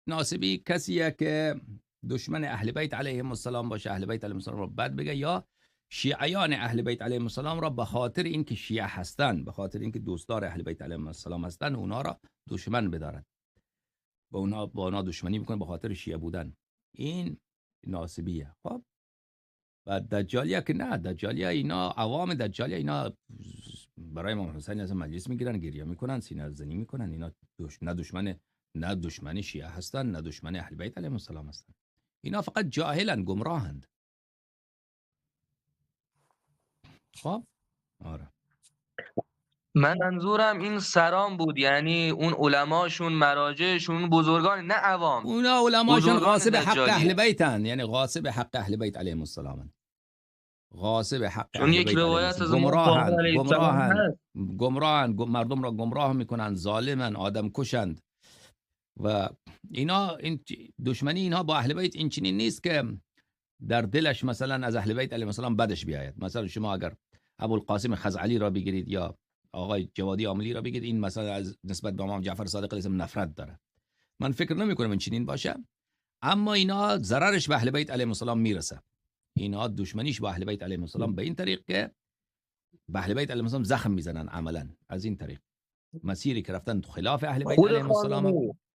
ناصبی کسیه که دشمن اهل بیت علیهم السلام باشه، اهل بیت علیهم السلام رو بد بگه، یا شیعیان اهل بیت علیهم السلام را به خاطر اینکه شیعه هستن، به خاطر اینکه دوستدار اهل بیت علیهم السلام هستن، اونا را دشمن بدارد، با اونا دشمنی میکنه به خاطر شیعه بودن. این ناصبیه. خب و دجالیه که نه، دجالیه اینا عوام دجالیه، اینا برای امام حسین از مجلس میگیرن، گریه میکنن، سینه زنی میکنن. اینا نه دشمن شیعه هستن، نه دشمن اهل بیت علیهم السلام هستن. اینا فقط جاهلن، گمراهند. خب آره. من منظورم این سران بود، یعنی اون علماشون، مراجعشون، بزرگان، نه عوام. اونا علماشون بزرگان غاصب حق دجالیه. اهل بیتن، یعنی غاصب حق اهل بیت علیهم السلام، غاصب حق چون اهل یک بیت علیهم روایت السلام. از امام باقر علیه السلام هست. گمراهن، مردم را گمراه میکنن، ظالمن، آدم کشند. و اینا، این دشمنی اینها با اهل بیت این چنین نیست که در دلش مثلا از اهل بیت علیهم السلام بدش بیاید. مثلا شما اگر ابوالقاسم خزعلی را بگیرید یا آقای جوادی عاملی را بگیرید، این مثلا از نسبت به امام جعفر صادق علیه السلام نفرت داره. من فکر نمی کنم این چنین باشه، اما اینا ضررش به اهل بیت علیهم السلام میرسه. اینا دشمنیش با اهل بیت علیهم السلام به این طریق که به اهل بیت علیهم السلام زخم میزنن، عملا از این طریق مسیری که رفتن خلاف اهل بیت خود علیهم السلام. خامنه‌ای